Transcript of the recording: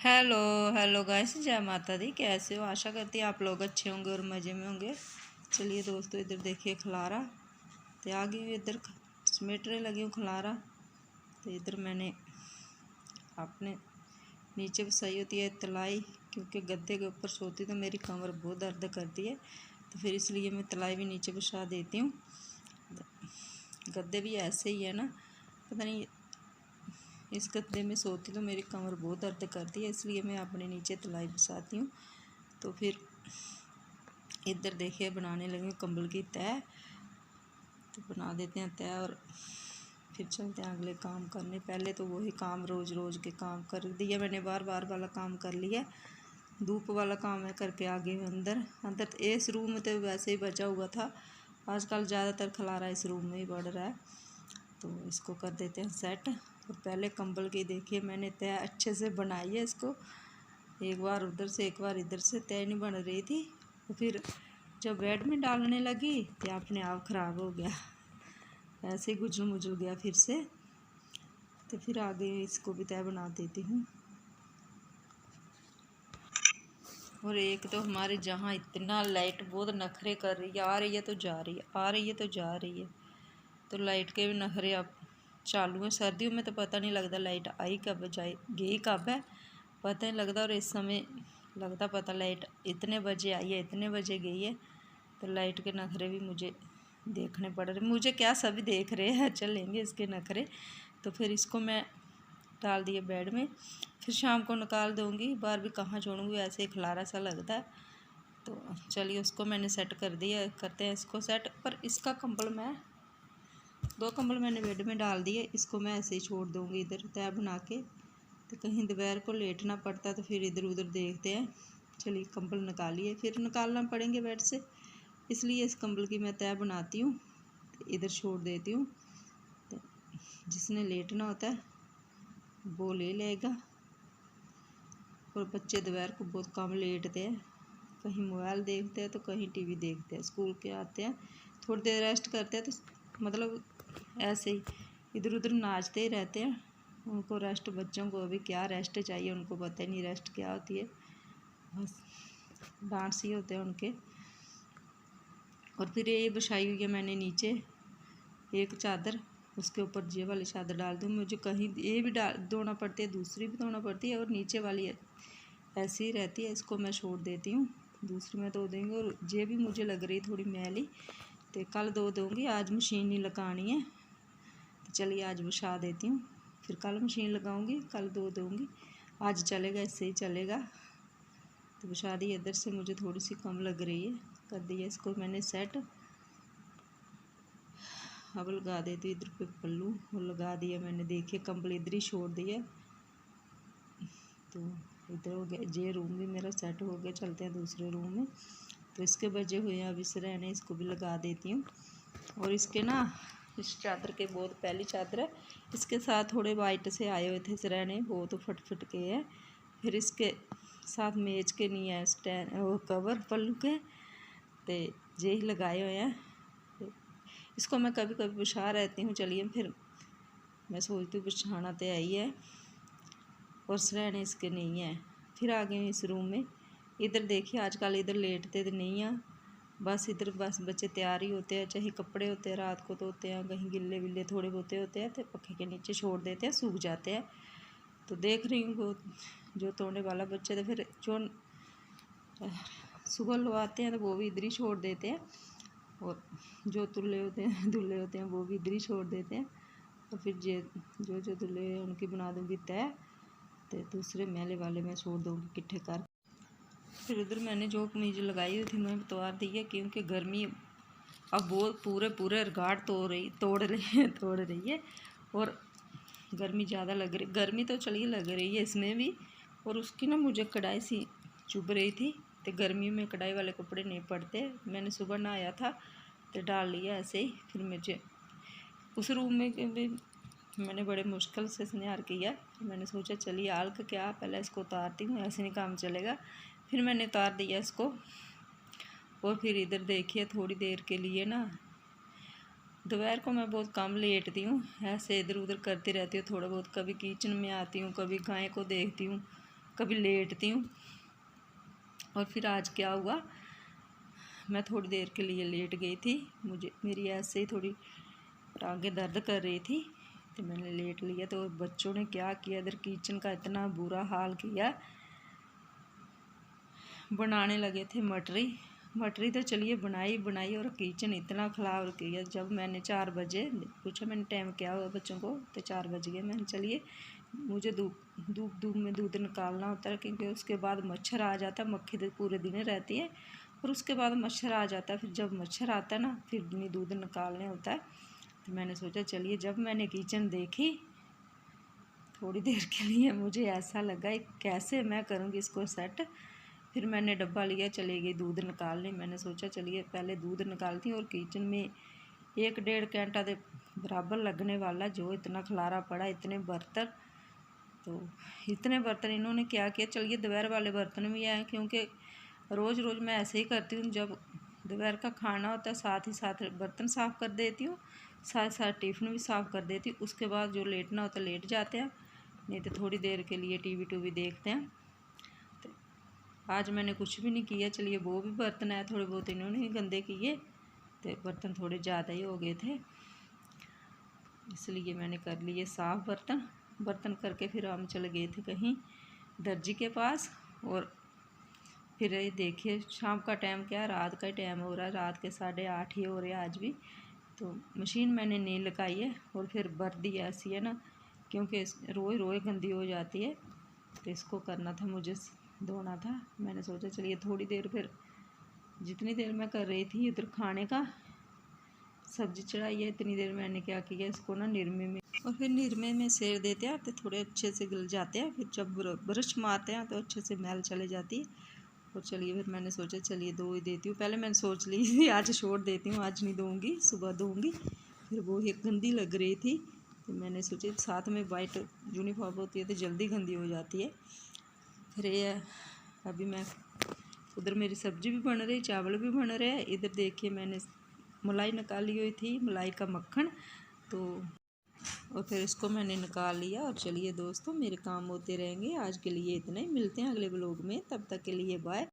Hello hello guys, जय माता दी। कैसे हो? आशा करती है आप लोग अच्छे होंगे और मज़े में होंगे। चलिए दोस्तों, इधर देखिए खलारा तो आ गई, इधर समेटने लगी हूँ खलारा। तो इधर मैंने अपने नीचे सही होती है तलाई, क्योंकि गद्दे के ऊपर सोती तो मेरी कमर बहुत दर्द करती है, तो फिर इसलिए मैं तलाई भी नीचे बिछा देती हूँ। गद्दे भी ऐसे ही है ना, पता नहीं, इस गद्दे में सोती तो मेरी कमर बहुत दर्द करती है, इसलिए मैं अपने नीचे तलाई बिछाती हूँ। तो फिर इधर देखिए बनाने लगी हूँ कंबल की तह। तो बना देते हैं तह और फिर चलते हैं अगले काम करने। पहले तो वही काम रोज़ रोज़ के काम कर दिया मैंने, बार बार वाला काम कर लिया। धूप वाला काम मैं करके आ गई हूँ अंदर। तो इस रूम में तो वैसे ही बचा हुआ था, आजकल ज़्यादातर खलारा इस रूम में ही बढ़ रहा है, तो इसको कर देते हैं सेट। और पहले कंबल की देखिए मैंने तह अच्छे से बनाई है इसको, एक बार उधर से एक बार इधर से, तय नहीं बन रही थी। तो फिर जब बेड में डालने लगी तो अपने आप ख़राब हो गया, ऐसे ही गुजर मुजर गया फिर से। तो फिर आगे इसको भी तय बना देती हूँ। और एक तो हमारे जहाँ इतना लाइट बहुत नखरे कर रही है, आ रही है तो जा रही है, आ रही है तो जा रही है। तो लाइट के भी नखरे अब चालू हैं। सर्दियों में तो पता नहीं लगता लाइट आई कब जाए गई कब है, पता नहीं लगता। और इस समय लगता पता लाइट इतने बजे आई है इतने बजे गई है। तो लाइट के नखरे भी मुझे देखने पड़ रहे, मुझे क्या सभी देख रहे हैं, चलेंगे इसके नखरे। तो फिर इसको मैं डाल दिए बेड में, फिर शाम को निकाल दूँगी, बार भी कहाँ छोड़ूँगी, ऐसे ही खलारा सा लगता है। तो चलिए उसको मैंने सेट कर दिया, करते हैं इसको सेट। पर इसका कंबल मैं 2 कंबल मैंने बेड में डाल दिए, इसको मैं ऐसे ही छोड़ दूँगी इधर तह बना के। तो कहीं दोपहर को लेटना पड़ता तो फिर इधर उधर देखते हैं। चलिए कंबल निकालिए, फिर निकालना पड़ेंगे बेड से, इसलिए इस कंबल की मैं तह बनाती हूँ, इधर छोड़ देती हूँ। तो जिसने लेटना होता है वो ले लेगा। और बच्चे दोपहर को बहुत कम लेटते हैं, कहीं मोबाइल देखते हैं तो कहीं टीवी देखते हैं, स्कूल के आते हैं थोड़ी देर रेस्ट करते हैं, तो मतलब ऐसे ही इधर उधर नाचते ही रहते हैं। उनको रेस्ट, बच्चों को अभी क्या रेस्ट चाहिए, उनको पता ही नहीं रेस्ट क्या होती है, बस डांस ही होते हैं उनके। और फिर ये बिछाई हुई है मैंने नीचे एक चादर, उसके ऊपर ये वाली चादर डाल दूँ। मुझे कहीं ये भी डाल धोना पड़ती है, दूसरी भी धोना पड़ती है, और नीचे वाली ऐसी ही रहती है, इसको मैं छोड़ देती हूँ, दूसरी में धो देंगे। और ये भी मुझे लग रही थोड़ी मैली, तो कल धो दूँगी, आज मशीन नहीं लगानी है। तो चलिए आज बिछा देती हूँ, फिर कल मशीन लगाऊँगी, कल धो दूँगी, आज चलेगा, इससे ही चलेगा। तो बिछा दी। इधर से मुझे थोड़ी सी कम लग रही है, कर दिया इसको मैंने सेट। अब लगा देती हूँ इधर पे पल्लू, और लगा दिया मैंने, देखिए कंबल इधर ही छोड़ दिया। तो इधर हो गया, ये रूम भी मेरा सेट हो गया। चलते हैं दूसरे रूम में। तो इसके बजे हुए हैं अभी सिरहाने, इसको भी लगा देती हूँ। और इसके ना, इस चादर के बहुत पहली चादर है, इसके साथ थोड़े वाइट से आए हुए थे सिरहाने, वो तो फट फट के हैं। फिर इसके साथ मेज के नहीं है स्टैंड, वो कवर पल्लू के, तो यही लगाए हुए हैं। इसको मैं कभी कभी बिछा रहती हूँ। चलिए फिर मैं सोचती हूँ बिछाना तो आई है, और सिरहाने इसके नहीं है। फिर आ गई इस रूम में। इधर देखिए आजकल इधर लेटते तो नहीं हैं, बस इधर बस बच्चे तैयार ही होते हैं, चाहे कपड़े होते हैं रात को धोते हैं, कहीं गिल्ले विल्ले थोड़े बहुते होते हैं तो पक्खे के नीचे छोड़ देते हैं, सूख जाते हैं। तो देख रही हूँ वो जो तोड़ने वाला बच्चे, तो फिर जो सुबह लवाते हैं तो वो भी इधर ही छोड़ देते हैं, और जो धुले होते हैं वो भी इधर ही छोड़ देते हैं। और फिर जो धुले हैं उनकी बना दूँगी तय, तो दूसरे मैले वाले मैं छोड़ दूँगी इकट्ठे कर। फिर इधर मैंने जो कमीज लगाई हुई थी मैं उतार दी है, क्योंकि गर्मी अब बहुत पूरे रिगार्ड तोड़ रही है। और गर्मी ज़्यादा लग रही, गर्मी तो चलिए लग रही है इसमें भी। और उसकी ना मुझे कढ़ाई सी चुभ रही थी, तो गर्मी में कढ़ाई वाले कपड़े नहीं पड़ते। मैंने सुबह नहाया था तो डाल लिया ऐसे ही। फिर मुझे उस रूम में भी मैंने बड़े मुश्किल से स्नान किया। मैंने सोचा चलिए आल्क क्या, पहले इसको उतारती हूँ, ऐसे नहीं काम चलेगा। फिर मैंने उतार दिया इसको। और फिर इधर देखिए थोड़ी देर के लिए ना, दोपहर को मैं बहुत कम लेटती हूँ, ऐसे इधर उधर करती रहती हूँ थोड़ा बहुत, कभी किचन में आती हूँ, कभी गाय को देखती हूँ, कभी लेटती हूँ। और फिर आज क्या हुआ, मैं थोड़ी देर के लिए लेट गई थी, मेरी ऐसे ही थोड़ी टांगें दर्द कर रही थी, तो मैंने लेट लिया। तो बच्चों ने क्या किया, इधर किचन का इतना बुरा हाल किया। बनाने लगे थे मटरी तो चलिए बनाई और किचन इतना ख़राब किया। जब मैंने 4 बजे पूछा, मैंने टाइम क्या हुआ बच्चों को, तो 4 बज गए। मैंने चलिए मुझे धूप में दूध निकालना होता है, क्योंकि उसके बाद मच्छर आ जाता है, मक्खी तो पूरे दिन रहती है और उसके बाद मच्छर आ जाता है। फिर जब मच्छर आता है ना, फिर नहीं दूध निकालने होता है। तो मैंने सोचा चलिए, जब मैंने किचन देखी थोड़ी देर के लिए मुझे ऐसा लगा कैसे मैं करूँगी इसको सेट। फिर मैंने डब्बा लिया, चले गई दूध निकालने। मैंने सोचा चलिए पहले दूध निकालती हूँ, और किचन में 1-1.5 घंटा के बराबर लगने वाला, जो इतना खलारा पड़ा, इतने बर्तन। तो इतने बर्तन इन्होंने क्या किया, चलिए दोपहर वाले बर्तन भी आए, क्योंकि रोज़ रोज़ मैं ऐसे ही करती हूँ। जब दोपहर का खाना होता है साथ ही साथ बर्तन साफ़ कर देती हूँ, साथ साथ टिफ़िन भी साफ़ कर देती हूँ। उसके बाद जो लेटना होता है लेट जाते हैं, नहीं तो थोड़ी देर के लिए टीवी टूवी देखते हैं। तो आज मैंने कुछ भी नहीं किया। चलिए वो भी बर्तन है, थोड़े बहुत इन्होंने ही गंदे किए, तो बर्तन थोड़े ज़्यादा ही हो गए थे, इसलिए मैंने कर लिए साफ़ बर्तन करके। फिर हम चले गए थे कहीं दर्जी के पास, और फिर ये देखिए शाम का टाइम क्या, रात का टाइम हो रहा है, रात के 8:30 ही हो रहे हैं आज भी। तो मशीन मैंने नहीं लगाई है, और फिर वर्दी ऐसी है ना, क्योंकि रोज़ रोज़ गंदी हो जाती है, तो इसको करना था, मुझे धोना था। मैंने सोचा चलिए थोड़ी देर, फिर जितनी देर मैं कर रही थी इधर खाने का सब्जी चढ़ाई है, इतनी देर मैंने क्या किया, इसको ना निरमे में, और फिर निरमे में सेर देते हैं तो थोड़े अच्छे से गल जाते हैं। फिर जब ब्रश मारते हैं तो अच्छे से मैल चले जाती है। और चलिए फिर मैंने सोचा चलिए धो ही देती हूँ। पहले मैंने सोच ली थी आज छोड़ देती हूँ, आज नहीं धोऊँगी, सुबह धोऊँगी। फिर वो एक गंदी लग रही थी, तो मैंने सोचा साथ में वाइट यूनिफॉर्म होती है तो जल्दी गंदी हो जाती है। फिर ये अभी मैं उधर मेरी सब्ज़ी भी बन रही, चावल भी बन रहे हैं। इधर देखिए मैंने मलाई निकाली हुई थी, मलाई का मक्खन, तो और फिर इसको मैंने निकाल लिया। और चलिए दोस्तों, मेरे काम होते रहेंगे, आज के लिए इतना ही, मिलते हैं अगले ब्लॉग में, तब तक के लिए बाय।